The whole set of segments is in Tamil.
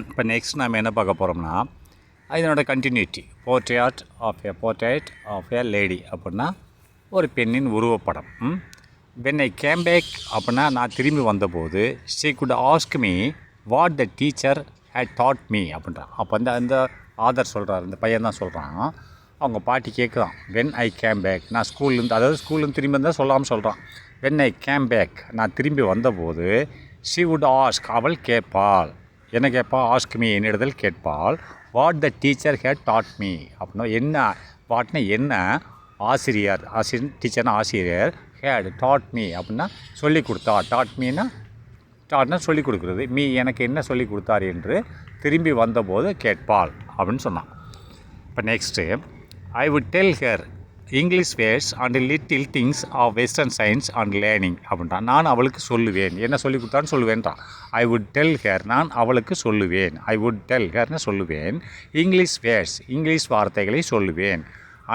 இப்போ நெக்ஸ்ட் நம்ம என்ன பார்க்க போகிறோம்னா இதனோட continuity portrait of a lady அப்படின்னா ஒரு பெண்ணின் உருவப்படம். வென் ஐ கேம் பேக் அப்படின்னா நான் திரும்பி வந்தபோது she could ask me what the teacher had taught me அப்படின்றான். அப்போ அந்த ஆதர் சொல்கிறார், இந்த பையன் தான் சொல்கிறான். அவங்க பாட்டி கேட்குறான், வென் ஐ கேம் பேக், நான் ஸ்கூல்லேருந்து திரும்பி வந்தால் சொல்லாமல் சொல்கிறான். வென் ஐ கேம் பேக், நான் திரும்பி வந்தபோது ஷீ வுட் ஆஸ்க், அவள் கேட்பாள். என்ன கேட்பா? ஆஸ்க் மீ, என்னிடத்தில் கேட்பாள். What the teacher had taught me அப்படின்னா என்ன, வாட்னா என்ன, டீச்சர்னா ஆசிரியர், ஹேட் டாட் மீ அப்படின்னா சொல்லி கொடுத்தா. டாட்னா சொல்லிக் கொடுக்குறது. மீ எனக்கு என்ன சொல்லி கொடுத்தார் என்று திரும்பி வந்தபோது கேட்பாள் அப்படின்னு சொன்னான். இப்போ next, I would tell her English words and little things of western science and learning அப்படின்றான். நான் அவளுக்கு சொல்லுவேன், என்ன சொல்லி கொடுத்தான்னு சொல்லுவேன்றான். ஐ வுட் டெல் ஹர், நான் அவளுக்கு சொல்லுவேன். ஐ வுட் டெல் ஹர்னு சொல்லுவேன். இங்கிலீஷ் வேர்ட்ஸ், இங்கிலீஷ் வார்த்தைகளை சொல்லுவேன்.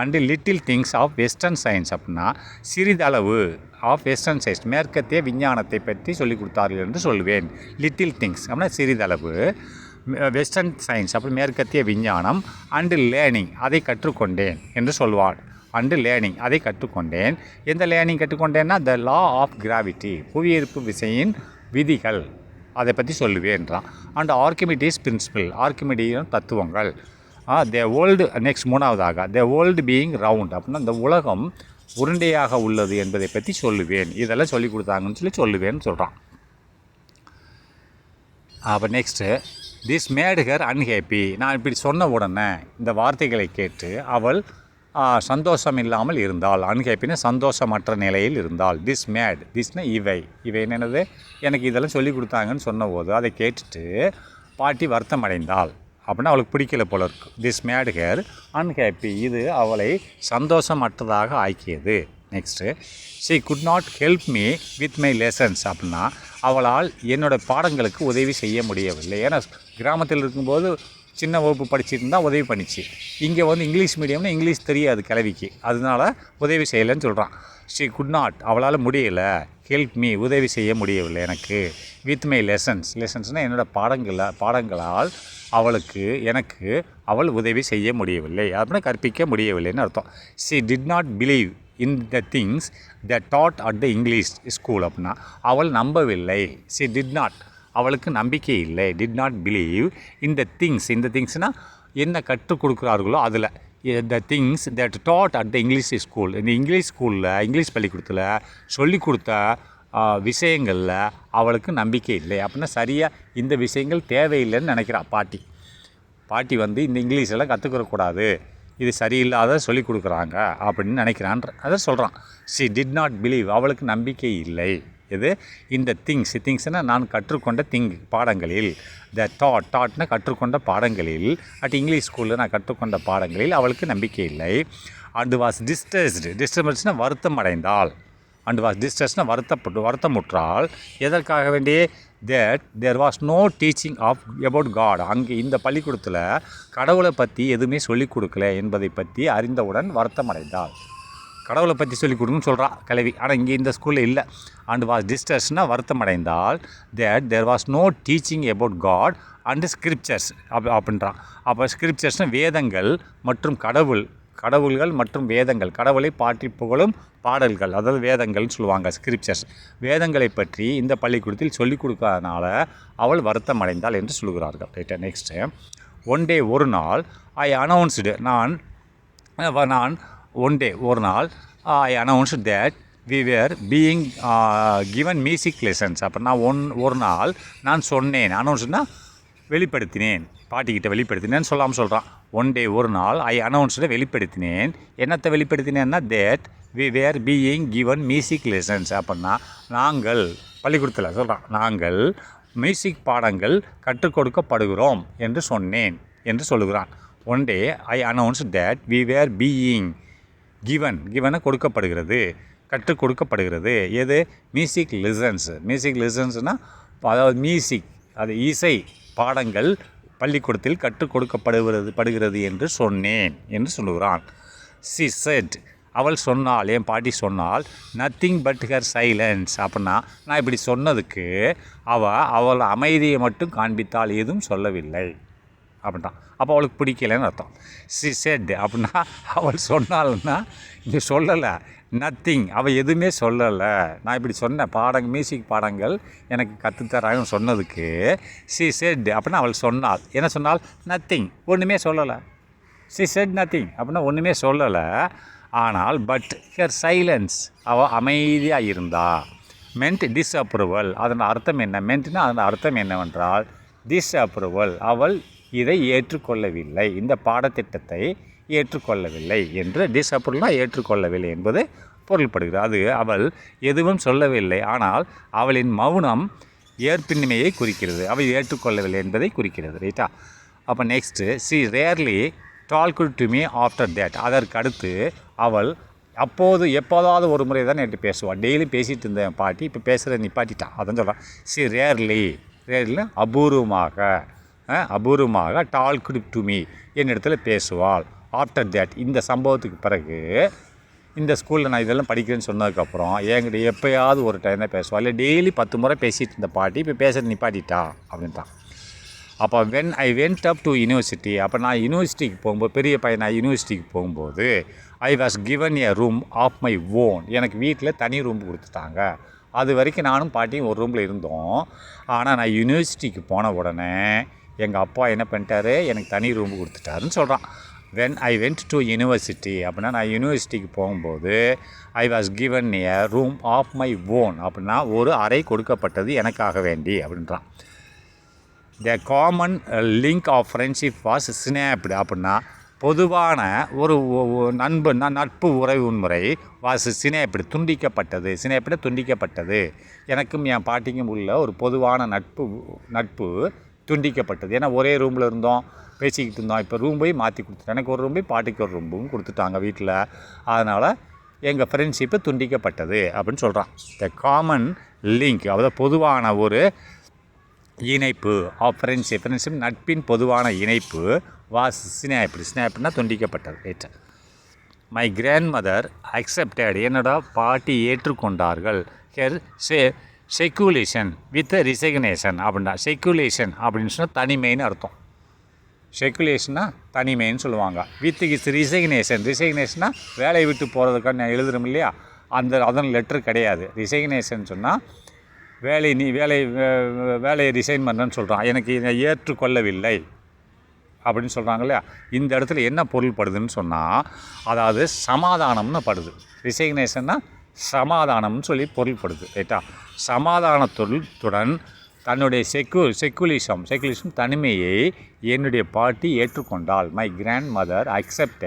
And little things of western science அப்படின்னா சிறிதளவு, ஆஃப் வெஸ்டர்ன் சயின்ஸ் மேற்கத்திய விஞ்ஞானத்தை பற்றி சொல்லிக் கொடுத்தார்கள் என்று சொல்லுவேன். லிட்டில் திங்ஸ் அப்படின்னா சிறிதளவு, வெஸ்டர்ன் சயின்ஸ் அப்படி மேற்கத்திய விஞ்ஞானம், அண்டு லேர்னிங் அதை கற்றுக்கொண்டேன் என்று சொல்வாள். அண்டு லேர்னிங் அதை கற்றுக்கொண்டேன். எந்த லேர்னிங் கற்றுக்கொண்டேன்னா த லா ஆஃப் கிராவிட்டி, புவியீர்ப்பு விசையின் விதிகள், அதை பற்றி சொல்லுவேன்றான். அண்ட் ஆர்கிமிடிஸ் பிரின்சிபிள், ஆர்கிமிடியின் தத்துவங்கள். த வேர்ல்டு, நெக்ஸ்ட் மூணாவதாக த வேர்ல்டு பீயிங் ரவுண்ட் அப்படின்னா இந்த உலகம் உருண்டையாக உள்ளது என்பதை பற்றி சொல்லுவேன். இதெல்லாம் சொல்லி கொடுத்தாங்கன்னு சொல்லுவேன்னு சொல்கிறான். அப்போ நெக்ஸ்ட்டு, திஸ் மேட் ஹர் அன்ஹேப்பி, நான் இப்படி சொன்ன உடனே இந்த வார்த்தைகளை கேட்டு அவள் சந்தோஷம் இல்லாமல் இருந்தாள். அன்ஹேப்பின்னா சந்தோஷமற்ற நிலையில் இருந்தாள். திஸ்னா இவை என்னது, எனக்கு இதெல்லாம் சொல்லி கொடுத்தாங்கன்னு சொன்னபோது அதை கேட்டுட்டு பாட்டி வருத்தம் அடைந்தாள் அப்படின்னா அவளுக்கு பிடிக்கல போல இருக்கு. திஸ் மேட் ஹர் அன்ஹேப்பி, இது அவளை சந்தோஷமற்றதாக ஆக்கியது. Next, she could not help me with my lessons அப்படின்னா அவளால் என்னோடய பாடங்களுக்கு உதவி செய்ய முடியவில்லை. ஏன்னா கிராமத்தில் இருக்கும்போது சின்ன வகுப்பு படிச்சுட்டு இருந்தால் உதவி பண்ணிச்சு. இங்கே இங்கிலீஷ் மீடியம்னா இங்கிலீஷ் தெரியாது கிழவிக்கு, அதனால உதவி செய்யலைன்னு சொல்கிறான். ஷீ குட் நாட், அவளால் முடியலை, ஹெல்ப் மீ உதவி செய்ய முடியவில்லை எனக்கு, வித் மை லெசன்ஸ்னால் என்னோடய பாடங்களால் எனக்கு அவள் உதவி செய்ய முடியவில்லை அப்படின்னா கற்பிக்க முடியவில்லைன்னு அர்த்தம். She did not believe in the things the dot at the English school அப்படின்னா அவள் நம்பவில்லை. ஷீ டிட் நாட், அவளுக்கு நம்பிக்கை இல்லை. டிட் நாட் பிலீவ் இந்த திங்ஸ்னால் என்ன கற்றுக் கொடுக்குறார்களோ அதில், the things that dot at the English school, இந்த இங்கிலீஷ் பள்ளிக்கூடத்தில் சொல்லி கொடுத்த விஷயங்களில் அவளுக்கு நம்பிக்கை இல்லை அப்படின்னா சரியாக இந்த விஷயங்கள் தேவையில்லைன்னு நினைக்கிறா பாட்டி இந்த இங்கிலீஷெல்லாம் கற்றுக்கிறக்கூடாது, இது சரியில்லாத சொல்லி கொடுக்குறாங்க அப்படின்னு நினைக்கிறான்ற அதை சொல்கிறான். ஷி டிட் நாட் பிலீவ், அவளுக்கு நம்பிக்கை இல்லை. இது இந்த திங்ஸ்னால் நான் கற்றுக்கொண்ட பாடங்களில், த டாட்னா கற்றுக்கொண்ட பாடங்களில், இங்கிலீஷ் ஸ்கூலில் நான் கற்றுக்கொண்ட பாடங்களில் அவளுக்கு நம்பிக்கை இல்லை. அண்டு வாஸ் டிஸ்டர்பன்ஸ்னால் வருத்தம் அடைந்தாள். அண்ட் வாஸ் டிஸ்ட்ரெஸ்னால் வருத்தமுற்றால். எதற்காக வேண்டிய that there was no teaching of about God, அங்கே இந்த பள்ளிக்கூடத்தில் கடவுளை பற்றி எதுவுமே சொல்லிக் கொடுக்கல என்பதை பற்றி அறிந்தவுடன் வருத்தம் அடைந்தாள். கடவுளை பற்றி சொல்லிக் கொடுக்குன்னு சொல்கிறா கிழவி, ஆனால் இங்கே இந்த ஸ்கூலில் இல்லை. அண்ட் வாஸ் டிஸ்ட்ரெஸ்னால் வருத்தம் அடைந்தால். That there was no teaching about God and scriptures அப்படின்றான். அப்போ ஸ்கிரிப்சர்ஸ்னால் வேதங்கள் மற்றும் கடவுள்கள் மற்றும் வேதங்கள், கடவுளை பாட்டி புகழும் பாடல்கள், அதாவது வேதங்கள்னு சொல்லுவாங்க ஸ்கிரிப்சர்ஸ். வேதங்களை பற்றி இந்த பள்ளிக்கூடத்தில் சொல்லிக் கொடுக்காதனால அவள் வருத்தம் அடைந்தாள் என்று சொல்கிறார்கள். ரைட்டா. நெக்ஸ்ட்டு, ஒன் டே ஒரு நாள் ஐ அனௌன்ஸ்டு, ஒரு நாள் I announced that we were being given music lessons. அப்போ நான் ஒரு நாள் நான் சொன்னேன், அனௌன்ஸ்டுனா வெளிப்படுத்தினேன், பாட்டிக்கிட்ட வெளிப்படுத்தினேன்னு சொல்லாமல் சொல்கிறான். ஒன் டே ஒரு நாள் ஐ அனௌன்ஸ்டு வெளிப்படுத்தினேன். என்னத்தை வெளிப்படுத்தினேன்னா that we were being given music lessons அப்படின்னா நாங்கள் பள்ளிக்கூடத்தில் சொல்கிறான், நாங்கள் மியூசிக் பாடங்கள் கற்றுக் கொடுக்கப்படுகிறோம் என்று சொன்னேன் என்று சொல்லுகிறான். One day I announced that we were being கிவனை கொடுக்கப்படுகிறது, கற்றுக் கொடுக்கப்படுகிறது. எது? மியூசிக் லெசன்ஸ்னால் அதாவது மியூசிக், அது இசை பாடங்கள் பள்ளிக்கூடத்தில் கற்றுக் கொடுக்கப்படுகிறது என்று சொன்னேன் என்று சொல்லுகிறான். சி செட், அவள் சொன்னாள், என் பாட்டி சொன்னால், நத்திங் பட் ஹர் சைலன்ஸ். அப்படின்னா நான் இப்படி சொன்னதுக்கு அவள் அமைதியை மட்டும் காண்பித்தால், எதுவும் சொல்லவில்லை அப்படின்ட்டான். அப்போ அவளுக்கு பிடிக்கலைன்னு அர்த்தம். சி செட் அப்படின்னா அவள் சொன்னாள்னா இங்கே சொல்லலை, நத்திங், அவள் எதுவுமே சொல்லலை. நான் இப்படி சொன்னேன், மியூசிக் பாடங்கள் எனக்கு கற்றுத்தராங்கன்னு சொன்னதுக்கு சி செட் அப்படின்னா அவள் சொன்னாள். என்ன சொன்னால்? நத்திங், ஒன்றுமே சொல்லலை. சி செட் நத்திங் அப்படின்னா ஒன்றுமே சொல்லலை. ஆனால் பட் ஹர் சைலன்ஸ், அவள் அமைதியாக இருந்தா. மென்ட் டிஸ்அப்ரூவல், அதன் அர்த்தம் என்ன? மென்ட்னா அதன் அர்த்தம் என்னவென்றால் டிஸ்அப்ரூவல், அவள் இதை ஏற்றுக்கொள்ளவில்லை, இந்த பாடத்திட்டத்தை ஏற்றுக்கொள்ளவில்லை என்று. டிஸ்அப்ரூவல்னால் ஏற்றுக்கொள்ளவில்லை என்பது பொருள்படுகிறது. அது அவள் எதுவும் சொல்லவில்லை, ஆனால் அவளின் மௌனம் ஏற்பின்மையை குறிக்கிறது, அவள் ஏற்றுக்கொள்ளவில்லை என்பதை குறிக்கிறது. ரைட்டா? அப்போ next, she rarely talked to me after that. அதற்கு அடுத்து அவள் எப்போதாவது ஒரு முறை தான் என்கிட்ட பேசுவாள். டெய்லி பேசிகிட்டு இருந்தேன் பாட்டி, இப்போ பேசுகிற நிப்பாட்டிட்டான். அதான் சொல்கிறான். சி ரேர்லி அபூர்வமாக டால்குட் டு மீ, என்னிடத்துல பேசுவாள். ஆஃப்டர் தேட், இந்த சம்பவத்துக்கு பிறகு, இந்த ஸ்கூலில் நான் இதெல்லாம் படிக்கிறேன்னு சொன்னதுக்கப்புறம் என்கிட்ட எப்போயாவது ஒரு டைம் தான் பேசுவாள். இல்லை டெய்லி 10 முறை பேசிகிட்டு இருந்த பாட்டி இப்போ பேசுகிற நிப்பாட்டிட்டா அப்படின்ட்டான். அப்போ when I went up to university, அப்போ நான் யூனிவர்சிட்டிக்கு போகும்போது, பெரிய பையன் நான் யூனிவர்சிட்டிக்கு போகும்போது, I was given a room of my own, எனக்கு வீட்டில் தனி ரூம் கொடுத்துட்டாங்க. அது வரைக்கும் நானும் பாட்டியும் ஒரு ரூமில் இருந்தோம். ஆனால் நான் யூனிவர்சிட்டிக்கு போன உடனே எங்கள் அப்பா என்ன பண்ணிட்டாரு, எனக்கு தனி ரூம் கொடுத்துட்டாருன்னு சொல்கிறான். When I went to university அப்படின்னா நான் யூனிவர்சிட்டிக்கு போகும்போது I was given a room of my own அப்படின்னா ஒரு அறை கொடுக்கப்பட்டது எனக்காக வேண்டி அப்படின்றான். The common link of friendship was snapped அப்படின்னா பொதுவான ஒரு நட்பு உறவுமுறை வாஸ் ஸ்னாப்டு துண்டிக்கப்பட்டது. எனக்கும் என் பாட்டிக்கும் உள்ள ஒரு பொதுவான நட்பு துண்டிக்கப்பட்டது. ஏன்னா ஒரே ரூமில் இருந்தோம், பேசிக்கிட்டு இருந்தோம். இப்போ ரூம் போய் மாற்றி கொடுத்துட்டேன். எனக்கு ஒரு ரூம் போய் பாட்டிக்கு ஒரு ரூமும் கொடுத்துட்டாங்க வீட்டில். அதனால் எங்கள் ஃப்ரெண்ட்ஷிப்பு துண்டிக்கப்பட்டது அப்படின்னு சொல்கிறான். த காமன் லிங்க், அதாவது பொதுவான ஒரு இணைப்பு ஆஃப் ஃப்ரெண்ட்ஷிப் நட்பின் பொதுவான இணைப்பு வாஸ் ஸ்னாப்னா துண்டிக்கப்பட்டது. Right. My grandmother accepted, என்னோட பாட்டி ஏற்றுக்கொண்டார்கள். ஹெர் செக்குலேஷன் வித் ரிசக்னேஷன் அப்படின்னா, செக்குலேஷன் அப்படின்னு சொன்னால் தனிமைன்னு அர்த்தம். செக்குலேஷன்னா தனிமைன்னு சொல்லுவாங்க. வித் இஸ் ரிசக்னேஷன்னா வேலையை விட்டு போகிறதுக்காக நான் எழுதுறோம் இல்லையா, அதன் லெட்டர் கிடையாது. ரிசக்னேஷன் சொன்னால் வேலையை ரிசைன் பண்ணுறேன்னு சொல்கிறான். எனக்கு இதை ஏற்றுக்கொள்ளவில்லை அப்படின்னு சொல்கிறாங்க இல்லையா. இந்த இடத்துல என்ன பொருள் படுதுன்னு சொன்னால், அதாவது சமாதானம்னு படுது. ரிசைக்னேஷன்னா சமாதானம்னு சொல்லி பொருள்படுது. ரைட்டா? சமாதானத்துடன் தன்னுடைய செக்குலிசம் தனிமையை என்னுடைய பாட்டி ஏற்றுக்கொண்டாள். மை கிராண்ட் மதர் அக்செப்ட்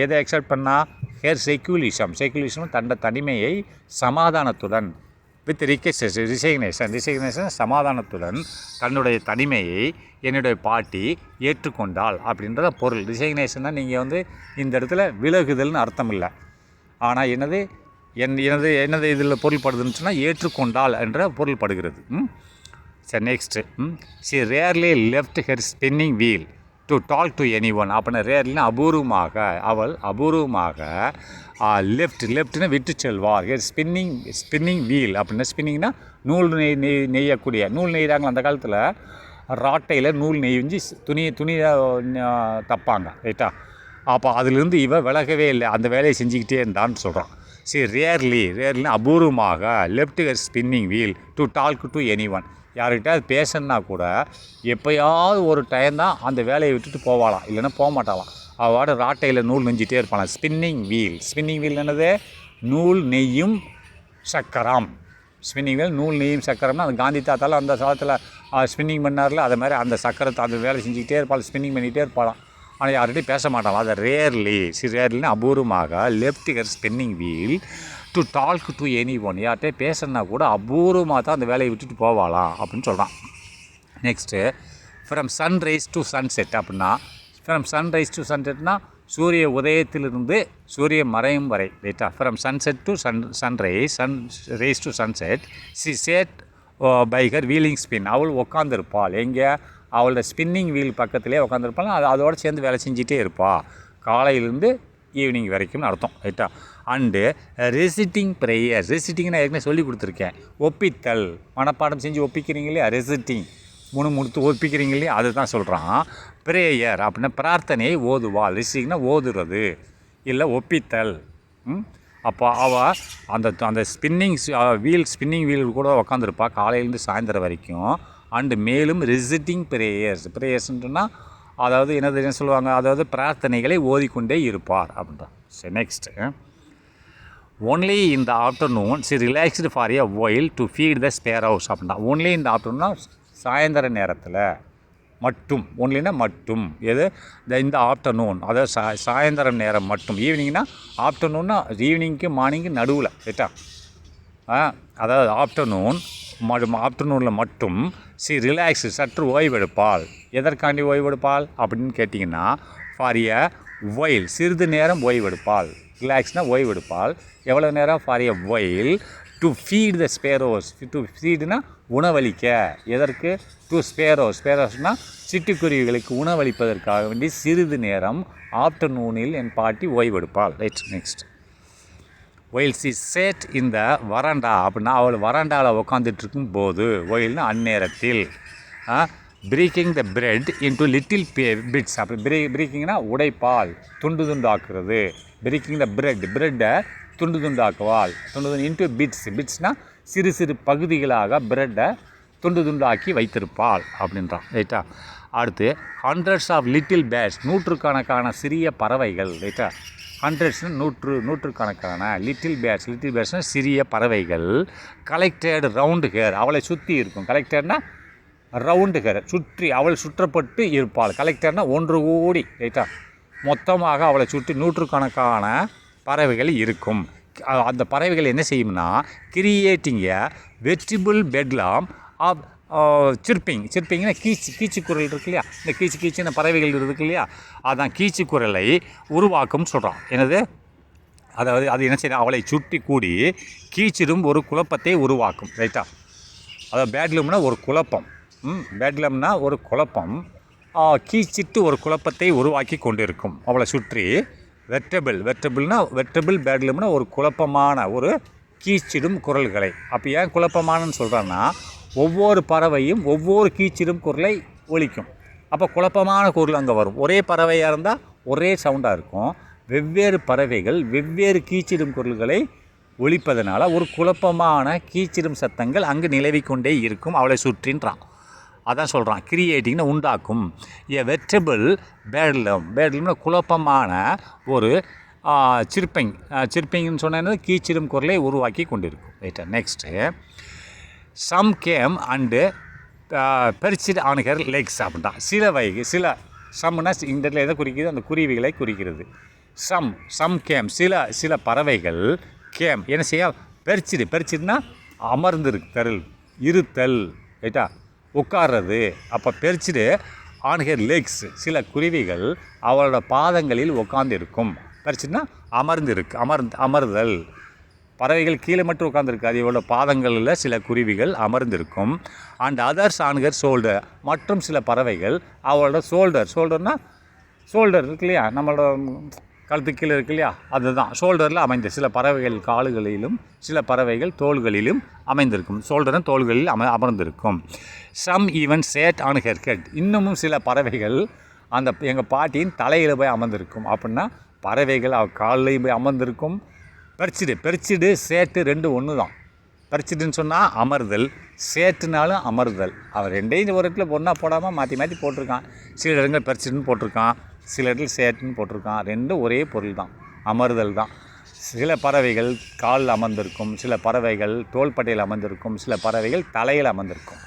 எதை அக்செப்ட் பண்ணால்? ஹேர் செக்குலிசம் தன்னுடைய தனிமையை சமாதானத்துடன் வித் ரிசைக்னேஷன் சமாதானத்துடன் தன்னுடைய தனிமையை என்னுடைய பாட்டி ஏற்றுக்கொண்டாள் அப்படின்றத பொருள். ரிசைக்னேஷன்னா நீங்கள் இந்த இடத்துல விலகுதல்னு அர்த்தம் இல்லை. ஆனால் எனது இதில் பொருள்படுதுன்னு சொன்னால் ஏற்றுக்கொண்டாள் என்ற பொருள்படுகிறது. சரி, next, she rarely left her spinning wheel to talk to anyone. அப்படின்னா ரேர்லினா அவள் அபூர்வமாக லெஃப்ட்னா விட்டு செல்வார். ஹெர் ஸ்பின்னிங் வீல் அப்படின்னா, ஸ்பின்னிங்னா நூல் நெய்யக்கூடிய, நூல் நெய்கிறாங்களா அந்த காலத்தில், ராட்டையில் நூல் நெய்ஞ்சி துணியை தப்பாங்க. ரைட்டா? அப்போ அதுலேருந்து விலகவே இல்லை, அந்த வேலையை செஞ்சுக்கிட்டே இருந்தான்னு சொல்கிறான். சரி, ரேர்லினா அபூர்வமாக left her spinning wheel to talk to anyone. யார்கிட்ட அது பேசணுன்னா கூட எப்போயாவது ஒரு டைம் தான் அந்த வேலையை விட்டுட்டு போவாளாம், இல்லைன்னா போக மாட்டாளாம். அவள் ராட்டையில் நூல் நெஞ்சிட்டே இருப்பாளாம். ஸ்பின்னிங் வீல் என்னது? நூல் நெய்யும் சக்கரம். ஸ்பின்னிங் வீல் நூல் நெய்யும் சக்கரம்னா, அந்த காந்தி தாத்தாலாம் அந்த காலத்தில் ஸ்பின்னிங் பண்ணார்ல, அது மாதிரி அந்த சக்கரத்தை அந்த வேலை செஞ்சுக்கிட்டே இருப்பாள், ஸ்பின்னிங் பண்ணிகிட்டே இருப்பாளாம். ஆனால் யார்கிட்டையும் பேச மாட்டாளாம். அதை ரேர்லினா அபூர்வமாக left her spinning wheel to talk to anyone. யார்கிட்டே பேசுனா கூட அபூர்வமாக தான் அந்த வேலையை விட்டுட்டு போவாளாம் அப்படின்னு சொல்கிறான். Next, from sunrise to sunset அப்படின்னா, ஃப்ரம் சன்ரைஸ் டு சன்செட்னா சூரிய உதயத்திலிருந்து சூரிய மறையும் வரை. ரைட்டா? From sunset to sunrise to sunset she sat by her wheeling spin. அவள் உட்காந்துருப்பாள் எங்கே? அவளோட ஸ்பின்னிங் வீல் பக்கத்துலேயே உட்காந்துருப்பாள். அதோடு சேர்ந்து வேலை செஞ்சிட்டே இருப்பாள். காலையிலேருந்து ஈவினிங் வரைக்கும்னு அர்த்தம் ரைட்டா. அண்டு ரெசிட்டிங் ப்ரேயர், ரெசிட்டிங் நான் ஏற்கனவே சொல்லி கொடுத்துருக்கேன். ஒப்பித்தல், மனப்பாடம் செஞ்சு ஒப்பிக்கிறீங்க இல்லையா, ரெசிட்டிங் முணுமுணுத்து ஒப்பிக்கிறீங்க இல்லையா, அதுதான் சொல்கிறான். ப்ரேயர் அப்படின்னா பிரார்த்தனையை ஓதுவாள், ரெசிட்டிங்னா ஓதுறது இல்லை ஒப்பித்தல். அப்போ அவள் அந்த ஸ்பின்னிங் வீல் கூட உக்காந்துருப்பா காலையிலேருந்து சாயந்தரம் வரைக்கும். அண்டு மேலும் ரெசிட்டிங் ப்ரேயர்ஸ்ன்ட்டுனா அதாவது என்ன சொல்லுவாங்க, அதாவது பிரார்த்தனைகளை ஓதிக்கொண்டே இருப்பார் அப்படின்றான். சரி, நெக்ஸ்ட்டு ஒன்லி இந்த afternoon she relaxed for a while to feed the sparrows அப்படின்னா. ஒன்லி இந்த ஆஃப்டர்நூன்னா சாயந்தர நேரத்தில் மட்டும், ஒன்லினா மட்டும், எது இந்த ஆஃப்டர்நூன் அதாவது சாயந்தரம் நேரம் மட்டும். ஈவினிங்னா ஆஃப்டர்நூன்னா ஈவினிங்க்கு மார்னிங்கு நடுவில் ரைட்டா. அதாவது ஆஃப்டர்நூனில் மட்டும் சி ரிலாக்ஸு சற்று ஓய்வெடுப்பாள். எதற்காண்டி ஓய்வெடுப்பாள் அப்படின்னு கேட்டிங்கன்னா ஃபார் எ ஒயில் சிறிது நேரம் ஓய்வெடுப்பாள். ரிலாக்ஸ்னால் ஓய்வெடுப்பாள். எவ்வளோ நேரம்? For a while to feed the sparrows. To ஃபீடுனா உணவளிக்க. எதற்கு? டு ஸ்பேரோஸ்னால் சிட்டுக்குருவிகளுக்கு உணவளிப்பதற்காக வேண்டி சிறிது நேரம் ஆஃப்டர்நூனில் என் பாட்டி ஓய்வெடுப்பாள். Right, next while she sat இந்த வராண்டா அப்படின்னா அவள் வராண்டாவில் உட்காந்துட்டு போது, ஒயில்னா அந்நேரத்தில். Breaking the bread into little bits. அப்படி பிரேக்கிங்னா உடைப்பால், துண்டு துண்டாக்குறது. பிரேக்கிங் த பிரெட்டை துண்டு துண்டாக்குவாள். இன்டு பிட்ஸ்னால் சிறு சிறு பகுதிகளாக பிரெட்டை துண்டு துண்டாக்கி வைத்திருப்பாள் அப்படின்றான் ரைட்டா. அடுத்து ஹண்ட்ரட்ஸ் ஆஃப் லிட்டில் பேர்ட்ஸ், நூற்றுக்கணக்கான சிறிய பறவைகள் ரைட்டா. ஹண்ட்ரட்ஸ்னு நூற்றுக்கணக்கான லிட்டில் பேர்ட்ஸ்னால் சிறிய பறவைகள். கலெக்டட் ரவுண்டு ஹேர், அவளை சுற்றி இருக்கும். கலெக்டட்னா ரவுண்டு ஹேர், சுற்றி அவள் சுற்றப்பட்டு இருப்பாள். கலெக்டர்னால் ஒன்று கூடி ரைட்டா, மொத்தமாக அவளை சுற்றி நூற்றுக்கணக்கான பறவைகள் இருக்கும். அந்த பறவைகள் என்ன செய்யும்னா கிரியேட்டிங் எ வெஜிடபிள் பெட்லாம் ஆஃப் சிற்பிங்னா கீச்சு குரல் இருக்கு இல்லையா, இந்த கீச்சுன்னு பறவைகள் இருக்கு இல்லையா, அதான் கீச்சு குரலை உருவாக்கும்னு சொல்கிறான். என்னது? அதாவது அது என்ன செய்யணும், அவளை சுற்றி கூடி கீச்சிடும் ஒரு குழப்பத்தை உருவாக்கும் ரைட்டா. அதாவது பேட்லம்னா ஒரு குழப்பம், பேட்லம்னா ஒரு குழப்பம், கீச்சிட்டு ஒரு குழப்பத்தை உருவாக்கி கொண்டிருக்கும் அவளை சுற்றி. வெர்டபிள் பேட்லம்னா ஒரு குழப்பமான ஒரு கீச்சிடும் குரல்களை. அப்போ ஏன் குழப்பமானன்னு சொல்கிறான்னா ஒவ்வொரு பறவையும் ஒவ்வொரு கீச்சிடும் குரலை ஒலிக்கும். அப்போ குழப்பமான குரல் அங்கே வரும். ஒரே பறவையாக இருந்தால் ஒரே சவுண்டாக இருக்கும். வெவ்வேறு பறவைகள் வெவ்வேறு கீச்சிடும் குரல்களை ஒலிப்பதனால ஒரு குழப்பமான கீச்சிடும் சத்தங்கள் அங்கு நிலவிக்கொண்டே இருக்கும் அவளை சுற்றின்றான். அதான் சொல்கிறான், கிரியேட்டிங்னு உண்டாக்கும். ஏ வெர்டபிள் பேட்லம்னா குழப்பமான ஒரு சிற்பிங்னு சொன்னது கீச்சிடும் குரலை உருவாக்கி கொண்டிருக்கும் ரைட்டா. Next some came and perched on her legs அப்படின்னா. சில சம்னா இந்த இடத்துல எதை குறிக்கிறது, அந்த குருவிகளை குறிக்கிறது. சம் கேம் சில பறவைகள் கேம் என்ன செய்ய பெர்ச்சுடுனா இருத்தல் ரைட்டா, உட்கார்றது. அப்போ பெர்ச்சுடு ஆன் ஹர் லெக்ஸ், சில குருவிகள் அவளோட பாதங்களில் உட்கார்ந்து இருக்கும். பெர்ச்சுடுனா அமர்தல். பறவைகள் கீழே மட்டும் உட்காந்துருக்காது, இவளோட பாதங்களில் சில குருவிகள் அமர்ந்திருக்கும். And others on her shoulder, மற்றும் சில பறவைகள் அவளோட ஷோல்டர்னால் ஷோல்டர் இருக்கு இல்லையா, நம்மளோட கழுத்து கீழே இருக்கு இல்லையா, அதுதான் ஷோல்டரில் அமைந்த. சில பறவைகள் கால்களிலும் சில பறவைகள் தோள்களிலும் அமைந்திருக்கும். ஷோல்டரும் தோள்களில் அமர்ந்திருக்கும். Some even sat on her head, இன்னமும் சில பறவைகள் அந்த எங்கள் பாட்டியின் தலையில் போய் அமர்ந்திருக்கும். அப்படின்னா பறவைகள் அவள் காலையும் போய் அமர்ந்திருக்கும். பெர்ச்சிடு சேட்டு ரெண்டு ஒன்று தான். பெர்ச்சிடுன்னு சொன்னால் அமர்தல், சேட்டுனாலும் அமர்தல். அவன் ரெண்டையும் ஒரு இடத்துல ஒன்றா போடாமல் மாற்றி போட்டிருக்கான். சில இடங்கள் பெர்ச்சிடுன்னு போட்டிருக்கான், சில இடத்துல சேட்டுன்னு போட்டிருக்கான். ரெண்டும் ஒரே பொருள் தான், அமர்தல் தான். சில பறவைகள் காலில் அமர்ந்திருக்கும், சில பறவைகள் தோள்பட்டையில் அமர்ந்திருக்கும், சில பறவைகள் தலையில் அமர்ந்திருக்கும்.